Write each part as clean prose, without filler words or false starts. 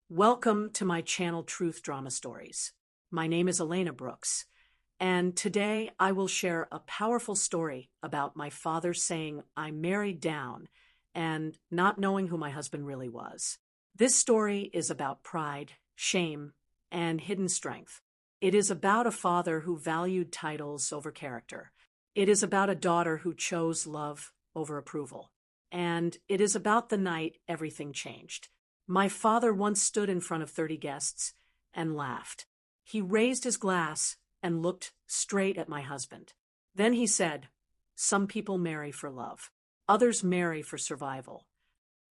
Welcome to my channel Truth Drama Stories. My name is Elena Brooks, and today I will share a powerful story about my father saying I married down and not knowing who my husband really was. This story is about pride, shame, and hidden strength. It is about a father who valued titles over character. It is about a daughter who chose love over approval. And it is about the night everything changed. My father once stood in front of 30 guests and laughed. He raised his glass and looked straight at my husband. Then he said, "Some people marry for love. Others marry for survival."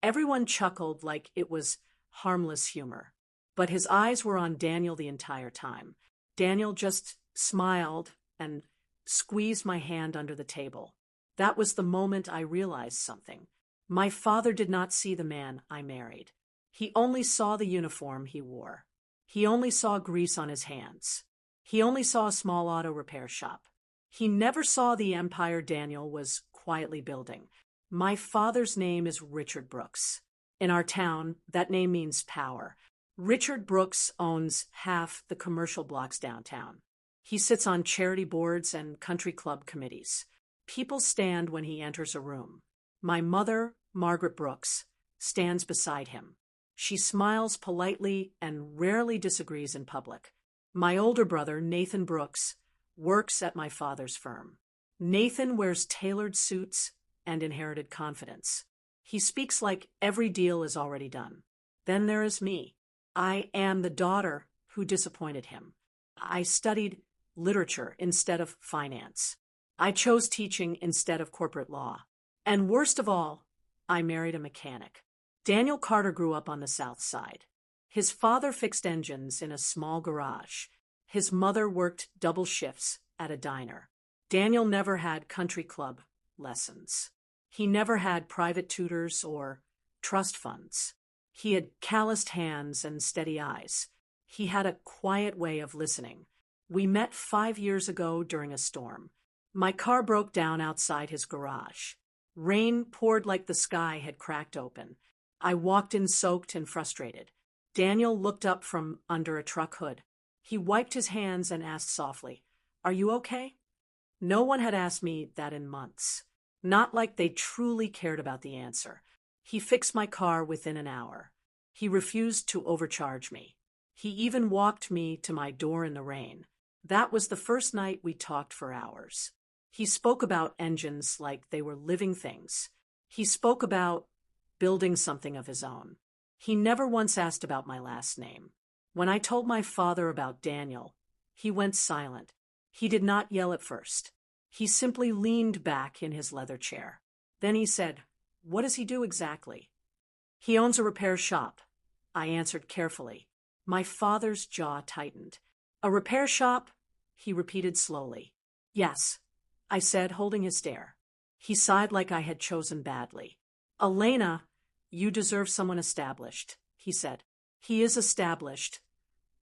Everyone chuckled like it was harmless humor. But his eyes were on Daniel the entire time. Daniel just smiled and squeezed my hand under the table. That was the moment I realized something. My father did not see the man I married. He only saw the uniform he wore. He only saw grease on his hands. He only saw a small auto repair shop. He never saw the empire Daniel was quietly building. My father's name is Richard Brooks. In our town, that name means power. Richard Brooks owns half the commercial blocks downtown. He sits on charity boards and country club committees. People stand when he enters a room. My mother, Margaret Brooks, stands beside him. She smiles politely and rarely disagrees in public. My older brother, Nathan Brooks, works at my father's firm. Nathan wears tailored suits and inherited confidence. He speaks like every deal is already done. Then there is me. I am the daughter who disappointed him. I studied literature instead of finance. I chose teaching instead of corporate law. And worst of all, I married a mechanic. Daniel Carter grew up on the South Side. His father fixed engines in a small garage. His mother worked double shifts at a diner. Daniel never had country club lessons. He never had private tutors or trust funds. He had calloused hands and steady eyes. He had a quiet way of listening. We met 5 years ago during a storm. My car broke down outside his garage. Rain poured like the sky had cracked open. I walked in soaked and frustrated. Daniel looked up from under a truck hood. He wiped his hands and asked softly, "Are you okay?" No one had asked me that in months. Not like they truly cared about the answer. He fixed my car within an hour. He refused to overcharge me. He even walked me to my door in the rain. That was the first night we talked for hours. He spoke about engines like they were living things. He spoke about building something of his own. He never once asked about my last name. When I told my father about Daniel, he went silent. He did not yell at first. He simply leaned back in his leather chair. Then he said, "What does he do exactly?" "He owns a repair shop," I answered carefully. My father's jaw tightened. "A repair shop?" he repeated slowly. "Yes," I said, holding his stare. He sighed like I had chosen badly. "Elena, you deserve someone established," he said. "He is established,"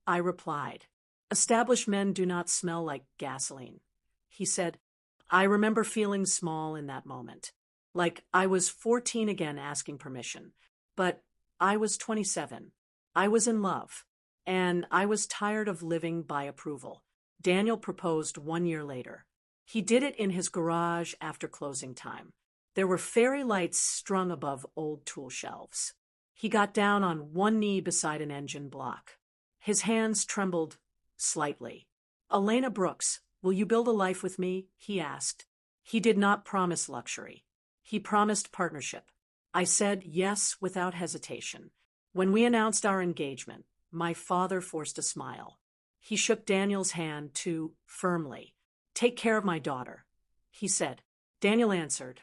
I replied. "Established men do not smell like gasoline," he said. I remember feeling small in that moment, like I was 14 again asking permission. But I was 27. I was in love, and I was tired of living by approval. Daniel proposed 1 year later. He did it in his garage after closing time. There were fairy lights strung above old tool shelves. He got down on one knee beside an engine block. His hands trembled slightly. "Elena Brooks, will you build a life with me?" he asked. He did not promise luxury. He promised partnership. I said yes without hesitation. When we announced our engagement, my father forced a smile. He shook Daniel's hand too firmly. "Take care of my daughter," he said. Daniel answered,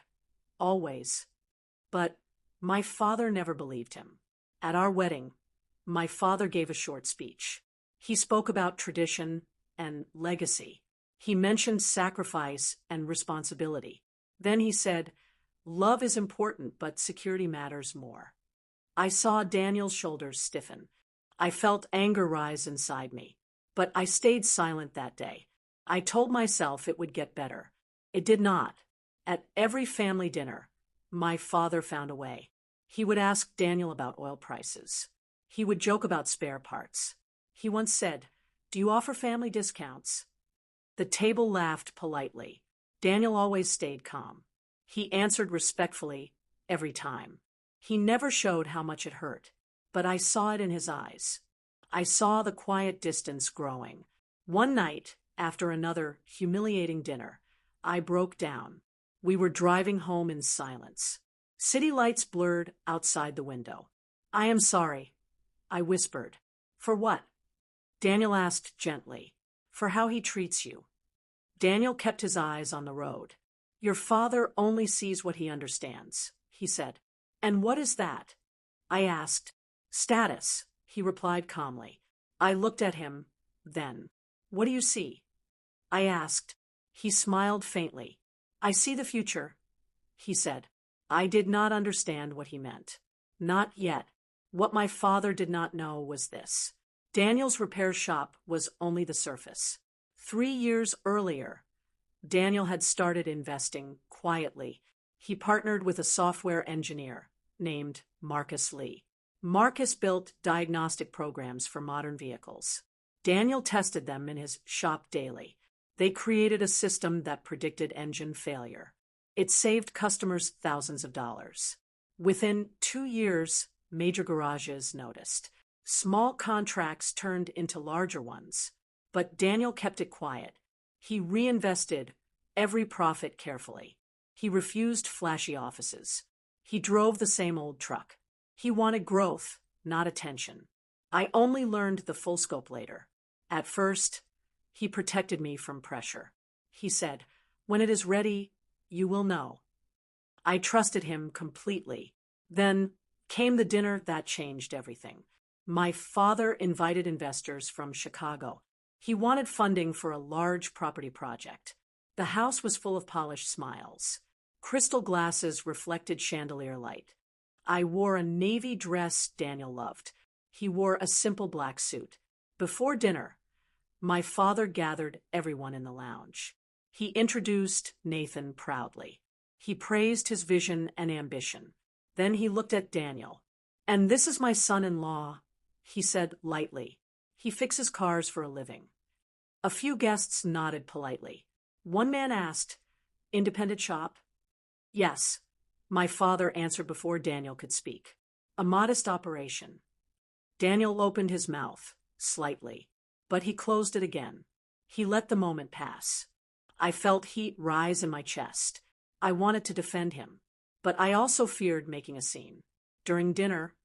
"Always." But my father never believed him. At our wedding, my father gave a short speech. He spoke about tradition and legacy. He mentioned sacrifice and responsibility. Then he said, "Love is important, but security matters more." I saw Daniel's shoulders stiffen. I felt anger rise inside me. But I stayed silent that day. I told myself it would get better. It did not. At every family dinner, my father found a way. He would ask Daniel about oil prices. He would joke about spare parts. He once said, "Do you offer family discounts?" The table laughed politely. Daniel always stayed calm. He answered respectfully every time. He never showed how much it hurt, but I saw it in his eyes. I saw the quiet distance growing. One night, after another humiliating dinner, I broke down. We were driving home in silence. City lights blurred outside the window. "I am sorry," I whispered. "For what?" Daniel asked gently. "For how he treats you." Daniel kept his eyes on the road. "Your father only sees what he understands," he said. "And what is that?" I asked. "Status," he replied calmly. I looked at him, then. "What do you see?" I asked. He smiled faintly. "I see the future," he said. I did not understand what he meant. Not yet. What my father did not know was this. Daniel's repair shop was only the surface. 3 years earlier, Daniel had started investing quietly. He partnered with a software engineer named Marcus Lee. Marcus built diagnostic programs for modern vehicles. Daniel tested them in his shop daily. They created a system that predicted engine failure. It saved customers thousands of dollars. Within 2 years, major garages noticed. Small contracts turned into larger ones. But Daniel kept it quiet. He reinvested every profit carefully. He refused flashy offices. He drove the same old truck. He wanted growth, not attention. I only learned the full scope later. At first, he protected me from pressure. He said, "When it is ready, you will know." I trusted him completely. Then came the dinner that changed everything. My father invited investors from Chicago. He wanted funding for a large property project. The house was full of polished smiles. Crystal glasses reflected chandelier light. I wore a navy dress Daniel loved. He wore a simple black suit. Before dinner, my father gathered everyone in the lounge. He introduced Nathan proudly. He praised his vision and ambition. Then he looked at Daniel. "And this is my son-in-law," he said lightly. "He fixes cars for a living." A few guests nodded politely. One man asked, "Independent shop?" "Yes," my father answered before Daniel could speak. "A modest operation." Daniel opened his mouth, slightly, but he closed it again. He let the moment pass. I felt heat rise in my chest. I wanted to defend him, but I also feared making a scene. During dinner,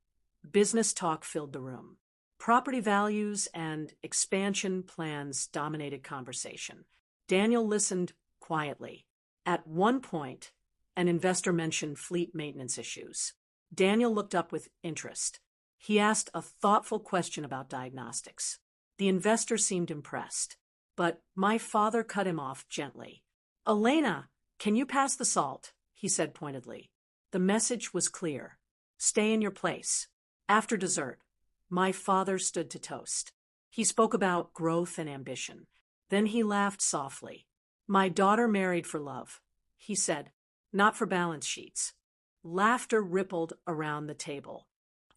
business talk filled the room. Property values and expansion plans dominated conversation. Daniel listened quietly. At one point, an investor mentioned fleet maintenance issues. Daniel looked up with interest. He asked a thoughtful question about diagnostics. The investor seemed impressed, but my father cut him off gently. "Elena, can you pass the salt?" he said pointedly. The message was clear. Stay in your place. After dessert, my father stood to toast. He spoke about growth and ambition. Then he laughed softly. "My daughter married for love," he said, "not for balance sheets." Laughter rippled around the table.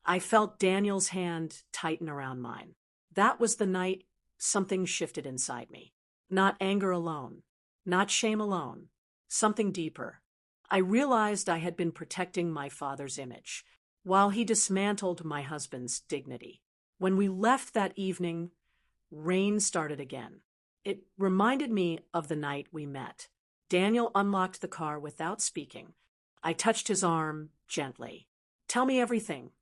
I felt Daniel's hand tighten around mine. That was the night something shifted inside me. Not anger alone, not shame alone, something deeper. I realized I had been protecting my father's image, while he dismantled my husband's dignity. When we left that evening, rain started again. It reminded me of the night we met. Daniel unlocked the car without speaking. I touched his arm gently. "Tell me everything,"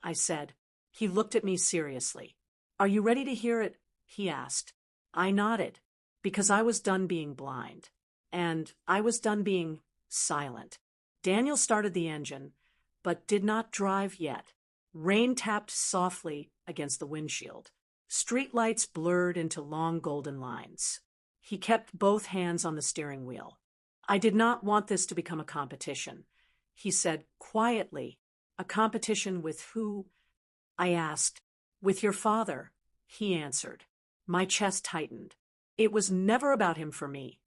I said. He looked at me seriously. "Are you ready to hear it?" he asked. I nodded, because I was done being blind. And I was done being silent. Daniel started the engine, but did not drive yet. Rain tapped softly against the windshield. Streetlights blurred into long golden lines. He kept both hands on the steering wheel. "I did not want this to become a competition," he said quietly. "A competition with who?" I asked. "With your father," he answered. My chest tightened. "It was never about him for me,"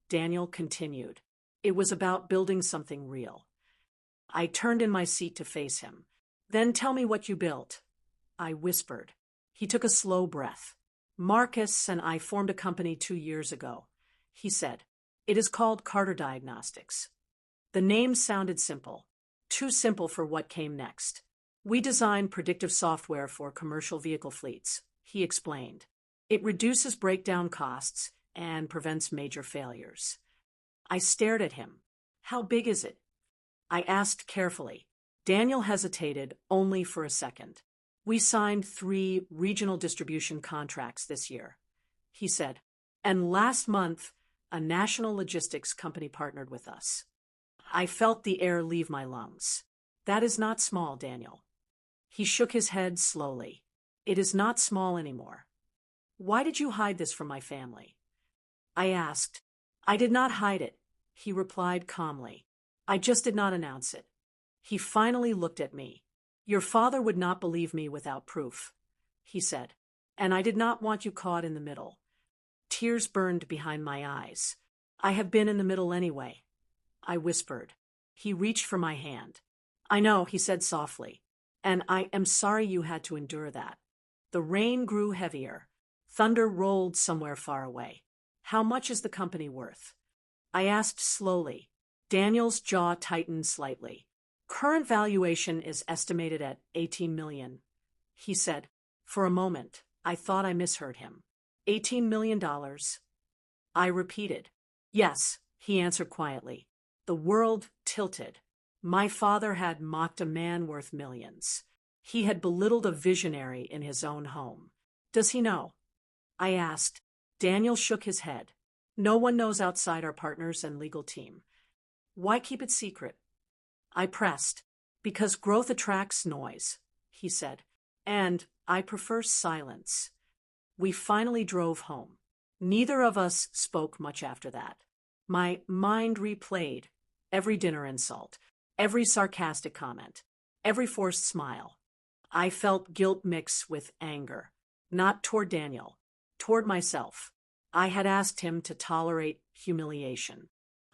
Daniel continued. "It was about building something real." I turned in my seat to face him. "Then tell me what you built." I whispered. He took a slow breath. Marcus and I formed a company 2 years ago, he said. It is called Carter Diagnostics. The name sounded simple, too simple for what came next. We design predictive software for commercial vehicle fleets, he explained. It reduces breakdown costs and prevents major failures. I stared at him. How big is it? I asked carefully. Daniel hesitated only for a second. We signed 3 regional distribution contracts this year, he said. And last month, a national logistics company partnered with us. I felt the air leave my lungs. That is not small, Daniel. He shook his head slowly. It is not small anymore. Why did you hide this from my family? I asked. I did not hide it, he replied calmly. I just did not announce it. He finally looked at me. Your father would not believe me without proof, he said, and I did not want you caught in the middle. Tears burned behind my eyes. I have been in the middle anyway, I whispered. He reached for my hand. I know, he said softly, and I am sorry you had to endure that. The rain grew heavier. Thunder rolled somewhere far away. How much is the company worth? I asked slowly. Daniel's jaw tightened slightly. Current valuation is estimated at $18 million, he said. For a moment, I thought I misheard him. $18 million? I repeated. Yes, he answered quietly. The world tilted. My father had mocked a man worth millions. He had belittled a visionary in his own home. Does he know? I asked. Daniel shook his head. No one knows outside our partners and legal team. Why keep it secret? I pressed. Because growth attracts noise, he said, and I prefer silence. We finally drove home. Neither of us spoke much after that. My mind replayed every dinner insult, every sarcastic comment, every forced smile. I felt guilt mix with anger, not toward Daniel, toward myself. I had asked him to tolerate humiliation.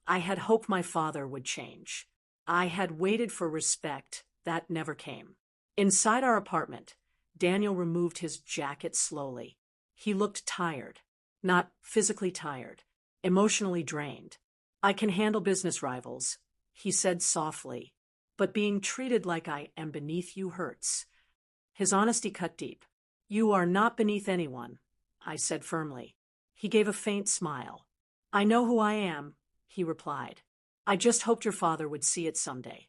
I had hoped my father would change. I had waited for respect. That never came. Inside our apartment, Daniel removed his jacket slowly. He looked tired, not physically tired, emotionally drained. I can handle business rivals, he said softly, but being treated like I am beneath you hurts. His honesty cut deep. You are not beneath anyone, I said firmly. He gave a faint smile. I know who I am, he replied. I just hoped your father would see it someday.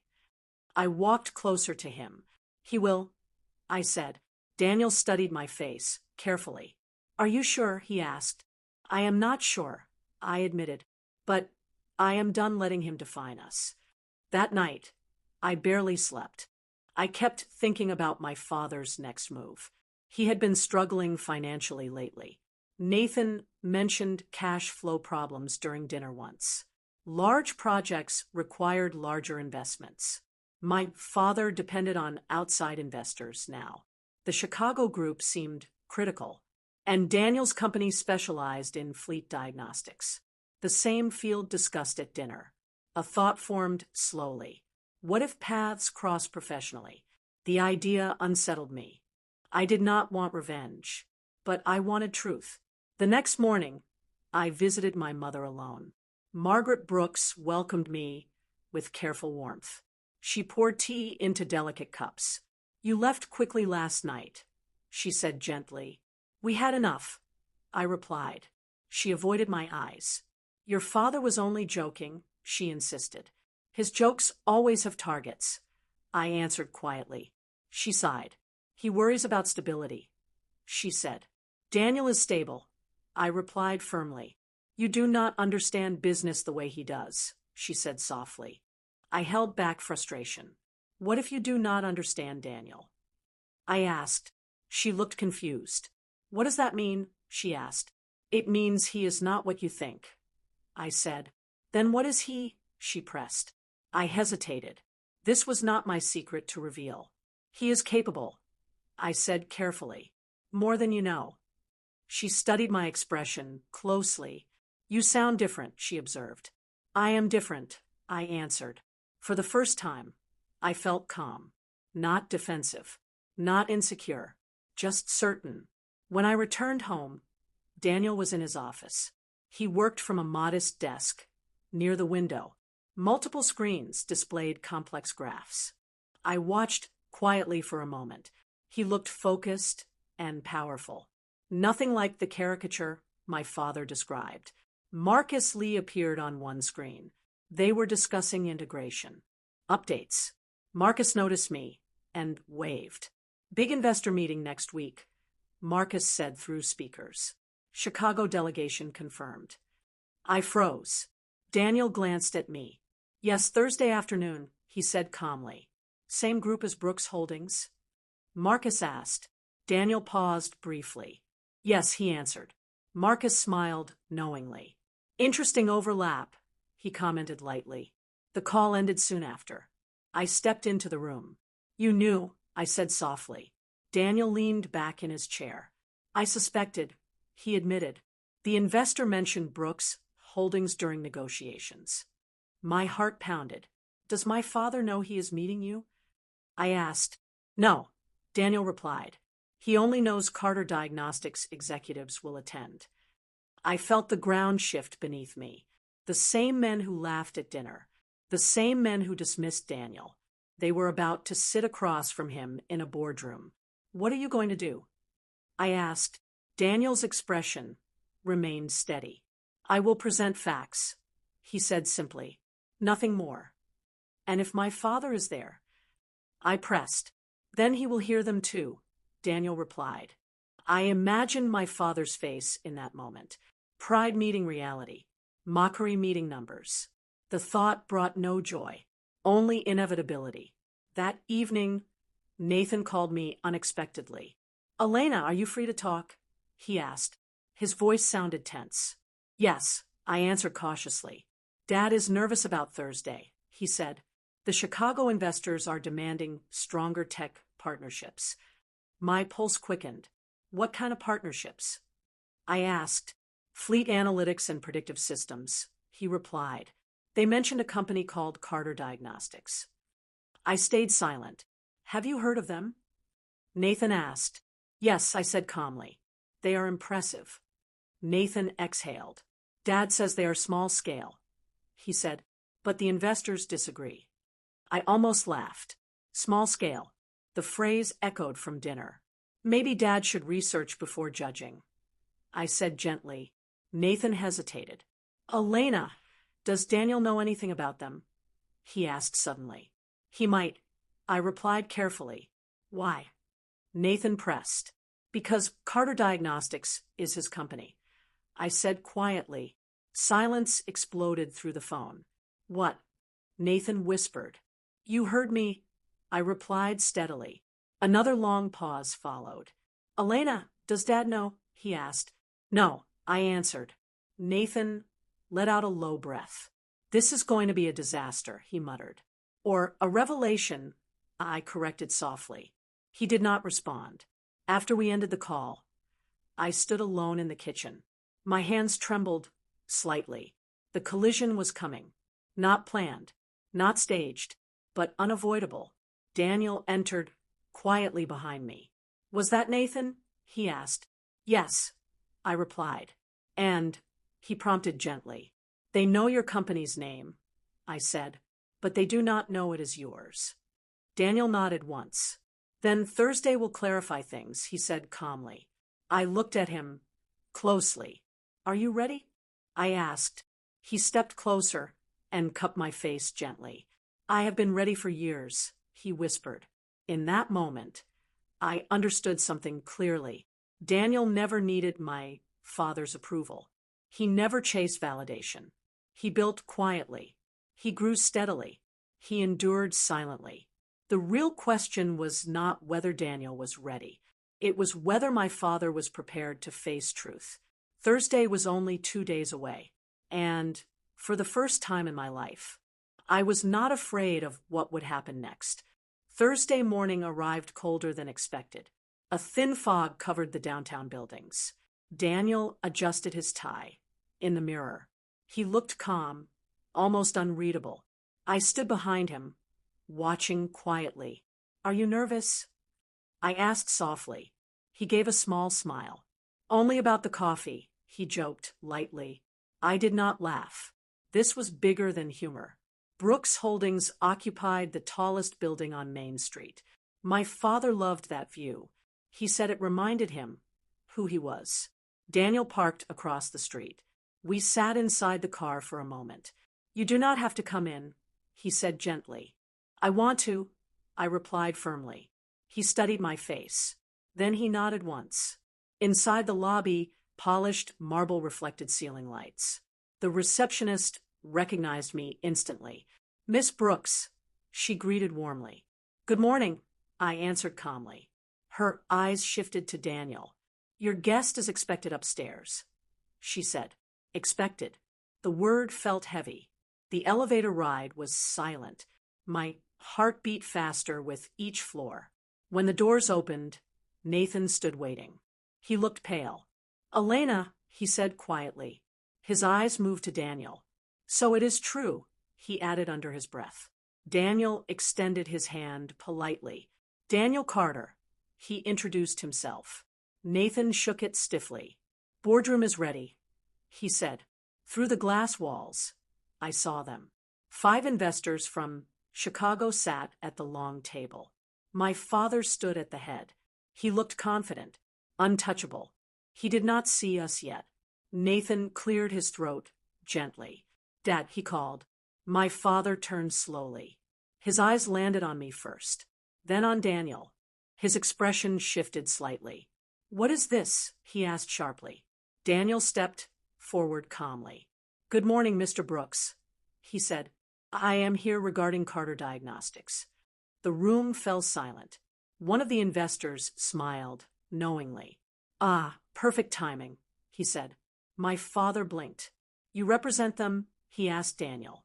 I walked closer to him. He will, I said. Daniel studied my face, carefully. Are you sure? He asked. I am not sure, I admitted, but I am done letting him define us. That night, I barely slept. I kept thinking about my father's next move. He had been struggling financially lately. Nathan mentioned cash flow problems during dinner once. Large projects required larger investments. My father depended on outside investors now. The Chicago group seemed critical, and Daniel's company specialized in fleet diagnostics. The same field discussed at dinner. A thought formed slowly. What if paths cross professionally? The idea unsettled me. I did not want revenge, but I wanted truth. The next morning, I visited my mother alone. Margaret Brooks welcomed me with careful warmth. She poured tea into delicate cups. You left quickly last night, she said gently. We had enough, I replied. She avoided my eyes. Your father was only joking, she insisted. His jokes always have targets, I answered quietly. She sighed. He worries about stability, she said. Daniel is stable, I replied firmly. You do not understand business the way he does, she said softly. I held back frustration. What if you do not understand Daniel? I asked. She looked confused. What does that mean? She asked. It means he is not what you think, I said. Then what is he? She pressed. I hesitated. This was not my secret to reveal. He is capable, I said carefully. More than you know. She studied my expression closely. You sound different, she observed. I am different, I answered. For the first time, I felt calm, not defensive, not insecure. just certain. When I returned home, Daniel was in his office. He worked from a modest desk near the window. Multiple screens displayed complex graphs. I watched quietly for a moment. He looked focused and powerful. Nothing like the caricature my father described. Marcus Lee appeared on one screen. They were discussing integration. Updates. Marcus noticed me and waved. Big investor meeting next week, Marcus said through speakers. Chicago delegation confirmed. I froze. Daniel glanced at me. Yes, Thursday afternoon, he said calmly. Same group as Brooks Holdings? Marcus asked. Daniel paused briefly. Yes, he answered. Marcus smiled knowingly. Interesting overlap, he commented lightly. The call ended soon after. I stepped into the room. You knew, I said softly. Daniel leaned back in his chair. I suspected, he admitted. The investor mentioned Brooks Holdings during negotiations. My heart pounded. Does my father know he is meeting you? I asked. No, Daniel replied. He only knows Carter Diagnostics executives will attend. I felt the ground shift beneath me. The same men who laughed at dinner, the same men who dismissed Daniel. They were about to sit across from him in a boardroom. What are you going to do? I asked. Daniel's expression remained steady. I will present facts, he said simply. Nothing more. And if my father is there? I pressed. Then he will hear them too, Daniel replied. I imagined my father's face in that moment. Pride meeting reality. Mockery meeting numbers. The thought brought no joy, only inevitability. That evening, Nathan called me unexpectedly. Elena, are you free to talk? He asked. His voice sounded tense. Yes, I answered cautiously. Dad is nervous about Thursday, he said. The Chicago investors are demanding stronger tech partnerships. My pulse quickened. What kind of partnerships? I asked. Fleet analytics and predictive systems, he replied. They mentioned a company called Carter Diagnostics. I stayed silent. Have you heard of them? Nathan asked. Yes, I said calmly. They are impressive. Nathan exhaled. Dad says they are small scale, he said, but the investors disagree. I almost laughed. Small scale. The phrase echoed from dinner. Maybe Dad should research before judging. I said gently. Nathan hesitated. Elena, does Daniel know anything about them? He asked suddenly. He might. I replied carefully. Why? Nathan pressed. Because Carter Diagnostics is his company. I said quietly. Silence exploded through the phone. What? Nathan whispered. You heard me. I replied steadily. Another long pause followed. Elena, does Dad know? He asked. No, I answered. Nathan let out a low breath. This is going to be a disaster, he muttered. Or a revelation, I corrected softly. He did not respond. After we ended the call, I stood alone in the kitchen. My hands trembled slightly. The collision was coming. Not planned, not staged, but unavoidable. Daniel entered quietly behind me. Was that Nathan? He asked. Yes, I replied. And, he prompted gently. They know your company's name, I said, but they do not know it is yours. Daniel nodded once. Then Thursday will clarify things, he said calmly. I looked at him closely. Are you ready? I asked. He stepped closer and cupped my face gently. I have been ready for years, he whispered. In that moment, I understood something clearly. Daniel never needed my father's approval. He never chased validation. He built quietly. He grew steadily. He endured silently. The real question was not whether Daniel was ready. It was whether my father was prepared to face truth. Thursday was only 2 days away, and, for the first time in my life, I was not afraid of what would happen next. Thursday morning arrived colder than expected. A thin fog covered the downtown buildings. Daniel adjusted his tie. In the mirror, he looked calm, almost unreadable. I stood behind him, watching quietly. Are you nervous? I asked softly. He gave a small smile. Only about the coffee, he joked lightly. I did not laugh. This was bigger than humor. Brooks Holdings occupied the tallest building on Main Street. My father loved that view. He said it reminded him who he was. Daniel parked across the street. We sat inside the car for a moment. You do not have to come in, he said gently. I want to, I replied firmly. He studied my face. Then he nodded once. Inside the lobby, polished marble-reflected ceiling lights. The receptionist recognized me instantly. Miss Brooks, she greeted warmly. Good morning, I answered calmly. Her eyes shifted to Daniel. Your guest is expected upstairs, she said. Expected. The word felt heavy. The elevator ride was silent. My heart beat faster with each floor. When the doors opened, Nathan stood waiting. He looked pale. Elena, he said quietly. His eyes moved to Daniel. So it is true, he added under his breath. Daniel extended his hand politely. Daniel Carter. He introduced himself. Nathan shook it stiffly. Boardroom is ready, he said. Through the glass walls, I saw them. 5 investors from Chicago sat at the long table. My father stood at the head. He looked confident, untouchable. He did not see us yet. Nathan cleared his throat gently. Dad, he called. My father turned slowly. His eyes landed on me first, then on Daniel. His expression shifted slightly. What is this? He asked sharply. Daniel stepped forward calmly. Good morning, Mr. Brooks, he said. I am here regarding Carter Diagnostics. The room fell silent. One of the investors smiled knowingly. Ah, perfect timing, he said. My father blinked. You represent them? He asked Daniel.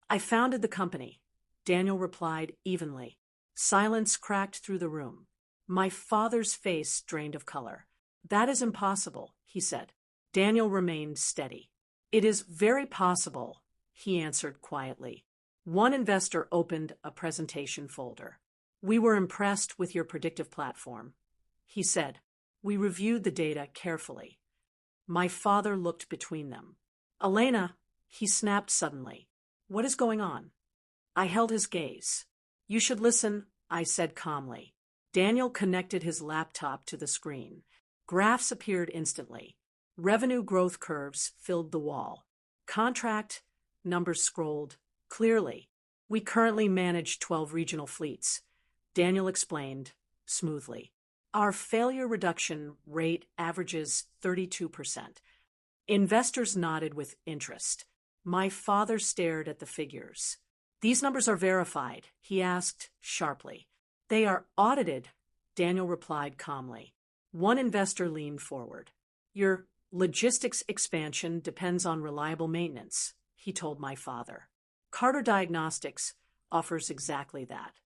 I founded the company, Daniel replied evenly. Silence cracked through the room. My father's face drained of color. That is impossible, he said. Daniel remained steady. It is very possible, he answered quietly. One investor opened a presentation folder. We were impressed with your predictive platform, he said. We reviewed the data carefully. My father looked between them. Elena, he snapped suddenly. What is going on? I held his gaze. You should listen, I said calmly. Daniel connected his laptop to the screen. Graphs appeared instantly. Revenue growth curves filled the wall. Contract numbers scrolled clearly. We currently manage 12 regional fleets, Daniel explained smoothly. Our failure reduction rate averages 32%. Investors nodded with interest. My father stared at the figures. These numbers are verified, he asked sharply. They are audited, Daniel replied calmly. One investor leaned forward. Your logistics expansion depends on reliable maintenance, he told my father. Carter Diagnostics offers exactly that.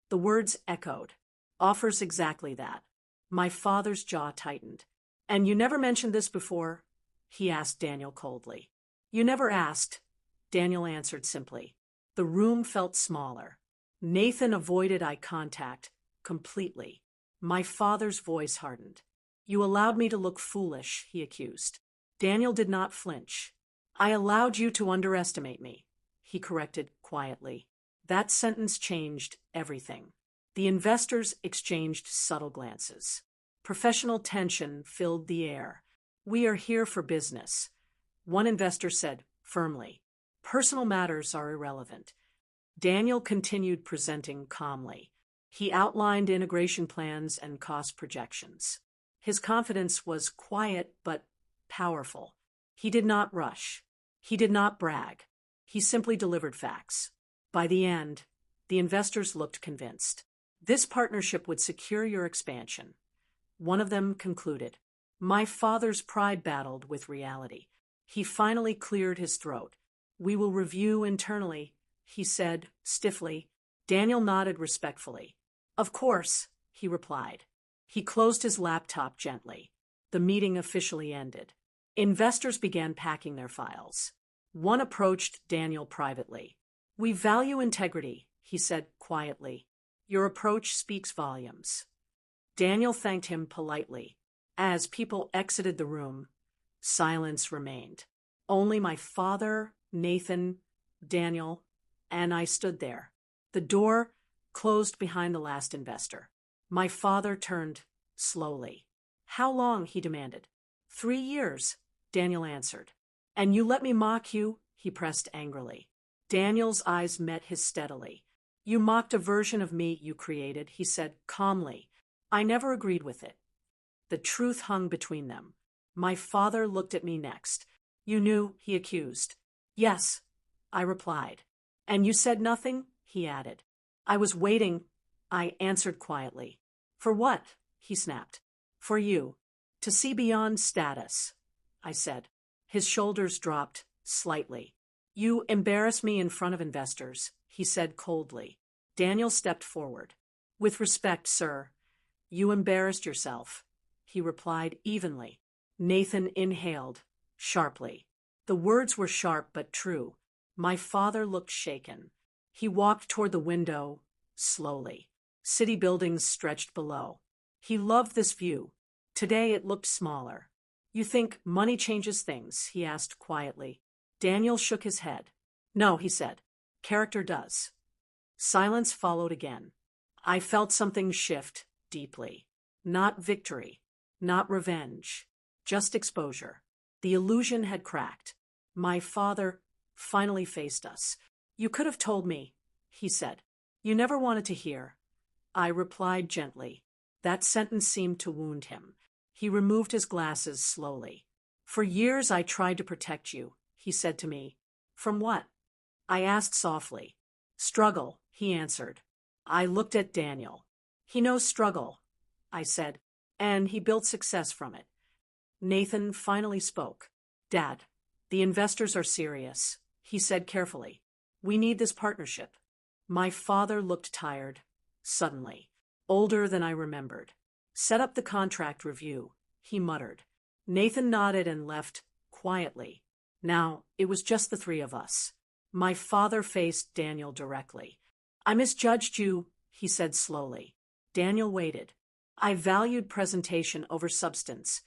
The words echoed. Offers exactly that. My father's jaw tightened. And you never mentioned this before? He asked Daniel coldly. You never asked, Daniel answered simply. The room felt smaller. Nathan avoided eye contact completely. My father's voice hardened. You allowed me to look foolish, he accused. Daniel did not flinch. I allowed you to underestimate me, he corrected quietly. That sentence changed everything. The investors exchanged subtle glances. Professional tension filled the air. We are here for business, one investor said firmly. Personal matters are irrelevant. Daniel continued presenting calmly. He outlined integration plans and cost projections. His confidence was quiet but powerful. He did not rush. He did not brag. He simply delivered facts. By the end, the investors looked convinced. This partnership would secure your expansion. One of them concluded. My father's pride battled with reality. He finally cleared his throat. We will review internally, he said stiffly. Daniel nodded respectfully. Of course, he replied. He closed his laptop gently. The meeting officially ended. Investors began packing their files. One approached Daniel privately. We value integrity, he said quietly. Your approach speaks volumes. Daniel thanked him politely. As people exited the room, silence remained. Only my father, Nathan, Daniel, and I stood there. The door closed behind the last investor. My father turned slowly. "How long?" he demanded. "3 years," Daniel answered. "And you let me mock you?" he pressed angrily. Daniel's eyes met his steadily. "You mocked a version of me you created," he said calmly. "I never agreed with it." The truth hung between them. My father looked at me next. "You knew," he accused. "Yes," I replied. "And you said nothing?" he added. "I was waiting," I answered quietly. "For what?" he snapped. "For you. To see beyond status," I said. His shoulders dropped slightly. "You embarrass me in front of investors," he said coldly. Daniel stepped forward. "With respect, sir, you embarrassed yourself," he replied evenly. Nathan inhaled sharply. The words were sharp but true. My father looked shaken. He walked toward the window slowly. City buildings stretched below. He loved this view. Today it looked smaller. "You think money changes things?" he asked quietly. Daniel shook his head. "No," he said. "Character does." Silence followed again. I felt something shift deeply. Not victory, not revenge, just exposure. The illusion had cracked. My father finally faced us. "You could have told me," he said. "You never wanted to hear." I replied gently. That sentence seemed to wound him. He removed his glasses slowly. "For years I tried to protect you," he said to me. "From what?" I asked softly. "Struggle," he answered. I looked at Daniel. "He knows struggle," I said, "and he built success from it." Nathan finally spoke. "Dad, the investors are serious," he said carefully. "We need this partnership." My father looked tired, suddenly, older than I remembered. "Set up the contract review," he muttered. Nathan nodded and left quietly. Now it was just the three of us. My father faced Daniel directly. "I misjudged you," he said slowly. Daniel waited. "I valued presentation over substance,"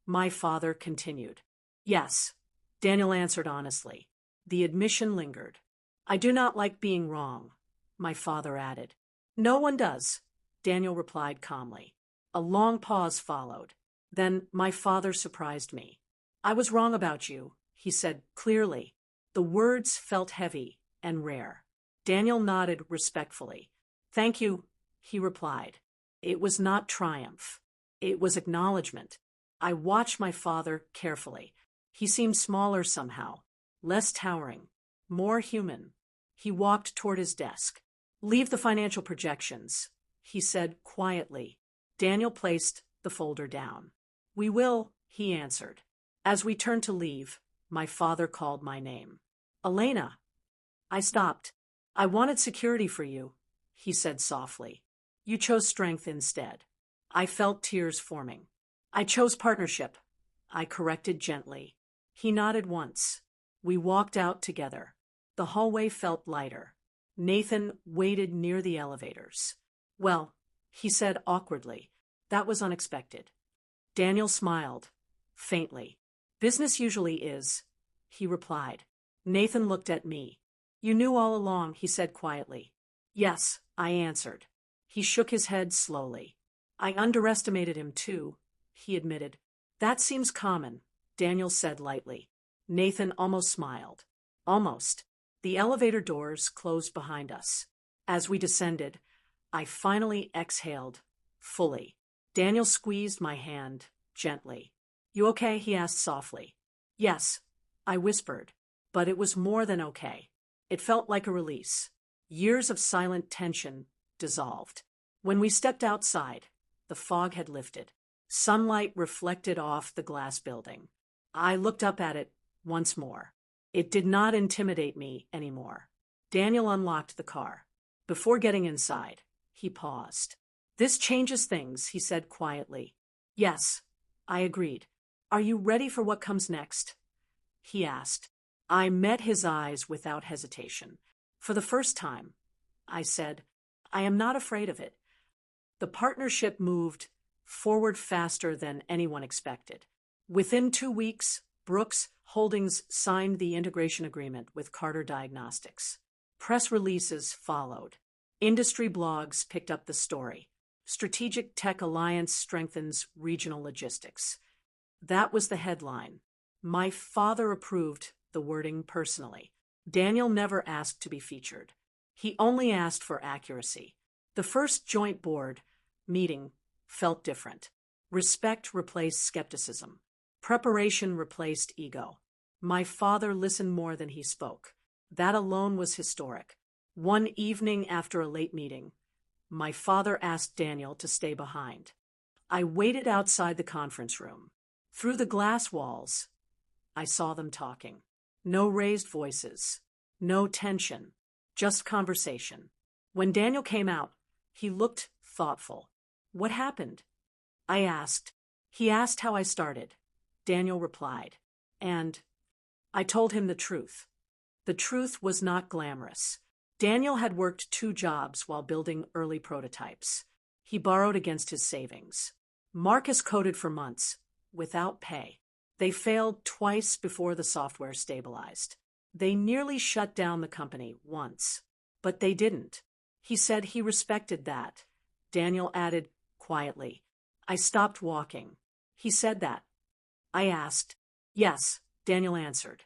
my father continued. "Yes," Daniel answered honestly. The admission lingered. "I do not like being wrong," my father added. "No one does," Daniel replied calmly. A long pause followed. Then my father surprised me. "I was wrong about you," he said clearly. The words felt heavy and rare. Daniel nodded respectfully. "Thank you," he replied. It was not triumph. It was acknowledgement. I watched my father carefully. He seemed smaller somehow, less towering, more human. He walked toward his desk. "Leave the financial projections," he said quietly. Daniel placed the folder down. "We will," he answered. As we turned to leave, my father called my name. "Elena." I stopped. "I wanted security for you," he said softly. "You chose strength instead." I felt tears forming. "I chose partnership," I corrected gently. He nodded once. We walked out together. The hallway felt lighter. Nathan waited near the elevators. "Well," he said awkwardly, "that was unexpected." Daniel smiled, faintly. "Business usually is," he replied. Nathan looked at me. "You knew all along," he said quietly. "Yes," I answered. He shook his head slowly. "I underestimated him too," he admitted. "That seems common," Daniel said lightly. Nathan almost smiled. Almost. The elevator doors closed behind us. As we descended, I finally exhaled fully. Daniel squeezed my hand gently. "You okay?" he asked softly. "Yes," I whispered, but it was more than okay. It felt like a release. Years of silent tension dissolved. When we stepped outside, the fog had lifted. Sunlight reflected off the glass building. I looked up at it once more. It did not intimidate me anymore. Daniel unlocked the car. Before getting inside, he paused. "This changes things," he said quietly. "Yes," I agreed. "Are you ready for what comes next?" he asked. I met his eyes without hesitation. "For the first time," I said, "I am not afraid of it." The partnership moved forward faster than anyone expected. Within 2 weeks, Brooks Holdings signed the integration agreement with Carter Diagnostics. Press releases followed. Industry blogs picked up the story. Strategic Tech Alliance strengthens regional logistics. That was the headline. My father approved the wording personally. Daniel never asked to be featured. He only asked for accuracy. The first joint board meeting felt different. Respect replaced skepticism. Preparation replaced ego. My father listened more than he spoke. That alone was historic. One evening after a late meeting, my father asked Daniel to stay behind. I waited outside the conference room. Through the glass walls, I saw them talking. No raised voices, no tension, just conversation. When Daniel came out, he looked thoughtful. What happened? I asked. He asked how I started. Daniel replied. And I told him the truth. The truth was not glamorous. Daniel had worked 2 jobs while building early prototypes. He borrowed against his savings. Marcus coded for months, without pay. They failed twice before the software stabilized. They nearly shut down the company once, but they didn't. He said he respected that. Daniel added quietly, I stopped walking. He said that. I asked. Yes, Daniel answered.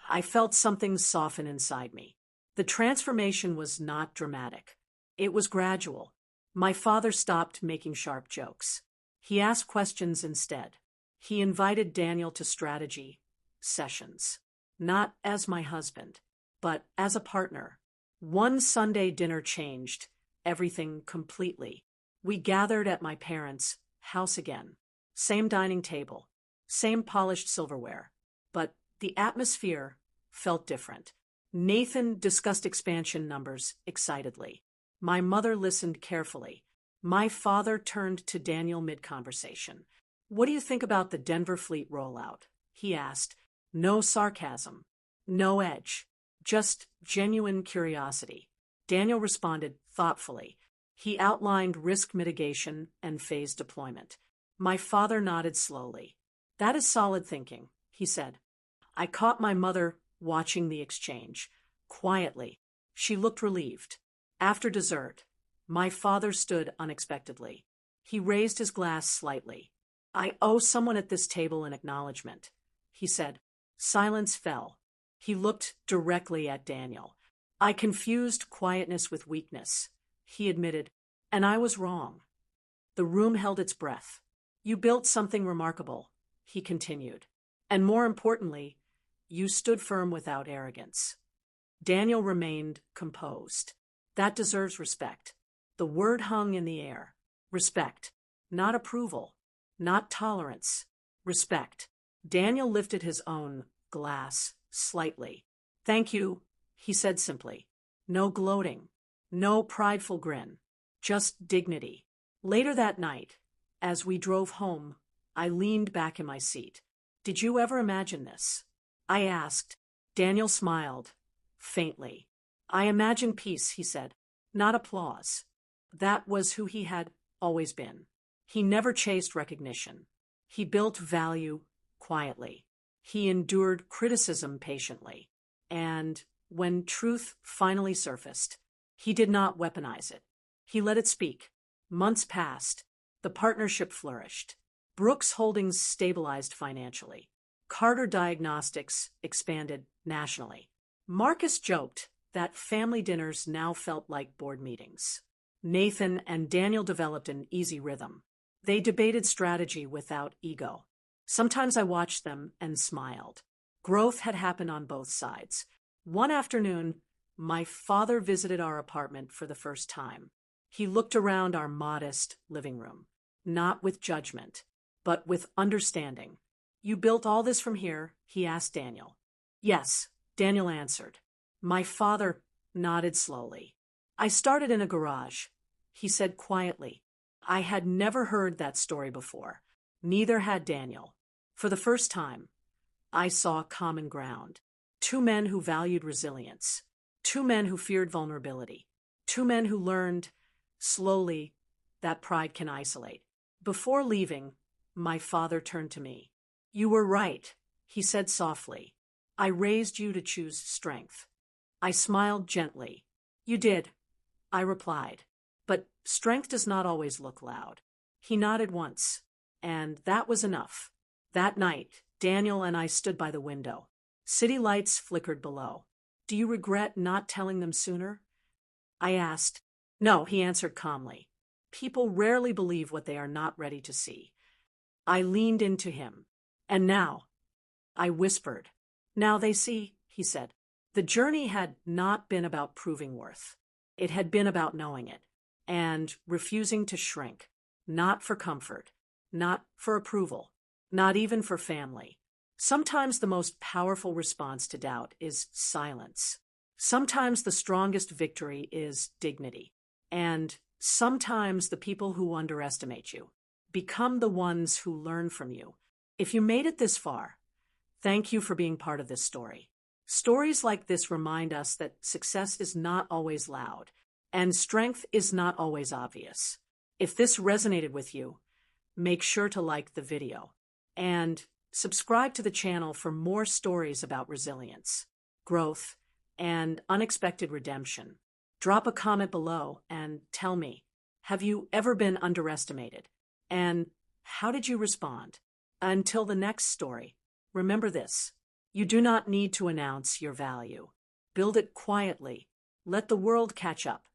I felt something soften inside me. The transformation was not dramatic. It was gradual. My father stopped making sharp jokes. He asked questions instead. He invited Daniel to strategy sessions, not as my husband, but as a partner. One Sunday dinner changed everything completely. We gathered at my parents' house again. Same dining table, same polished silverware, but the atmosphere felt different. Nathan discussed expansion numbers excitedly. My mother listened carefully. My father turned to Daniel mid-conversation. What do you think about the Denver fleet rollout? He asked. No sarcasm, no edge, just genuine curiosity. Daniel responded thoughtfully. He outlined risk mitigation and phased deployment. My father nodded slowly. That is solid thinking, he said. I caught my mother watching the exchange. Quietly, she looked relieved. After dessert, my father stood unexpectedly. He raised his glass slightly. I owe someone at this table an acknowledgement, he said. Silence fell. He looked directly at Daniel. I confused quietness with weakness, he admitted, and I was wrong. The room held its breath. You built something remarkable, he continued, and more importantly, you stood firm without arrogance. Daniel remained composed. That deserves respect. The word hung in the air. Respect. Not approval. Not tolerance. Respect. Daniel lifted his own glass slightly. Thank you, he said simply. No gloating. No prideful grin. Just dignity. Later that night, as we drove home, I leaned back in my seat. Did you ever imagine this? I asked. Daniel smiled, faintly. I imagine peace, he said, not applause. That was who he had always been. He never chased recognition. He built value quietly. He endured criticism patiently. And when truth finally surfaced, he did not weaponize it. He let it speak. Months passed. The partnership flourished. Brooks Holdings stabilized financially. Carter Diagnostics expanded nationally. Marcus joked that family dinners now felt like board meetings. Nathan and Daniel developed an easy rhythm. They debated strategy without ego. Sometimes I watched them and smiled. Growth had happened on both sides. One afternoon, my father visited our apartment for the first time. He looked around our modest living room, not with judgment, but with understanding. You built all this from here? He asked Daniel. Yes, Daniel answered. My father nodded slowly. I started in a garage, he said quietly. I had never heard that story before. Neither had Daniel. For the first time, I saw common ground. 2 men who valued resilience. 2 men who feared vulnerability. 2 men who learned, slowly, that pride can isolate. Before leaving, my father turned to me. "You were right," he said softly. "I raised you to choose strength." I smiled gently. "You did," I replied. "But strength does not always look loud." He nodded once, and that was enough. That night, Daniel and I stood by the window. City lights flickered below. "Do you regret not telling them sooner?" I asked. "No," he answered calmly. "People rarely believe what they are not ready to see." I leaned into him. "And now," I whispered. "Now they see," he said. The journey had not been about proving worth. It had been about knowing it and refusing to shrink, not for comfort, not for approval, not even for family. Sometimes the most powerful response to doubt is silence. Sometimes the strongest victory is dignity. And sometimes the people who underestimate you become the ones who learn from you. If you made it this far, thank you for being part of this story. Stories like this remind us that success is not always loud, and strength is not always obvious. If this resonated with you, make sure to like the video and subscribe to the channel for more stories about resilience, growth, and unexpected redemption. Drop a comment below and tell me, have you ever been underestimated? And how did you respond? Until the next story, remember this: you do not need to announce your value. Build it quietly. Let the world catch up.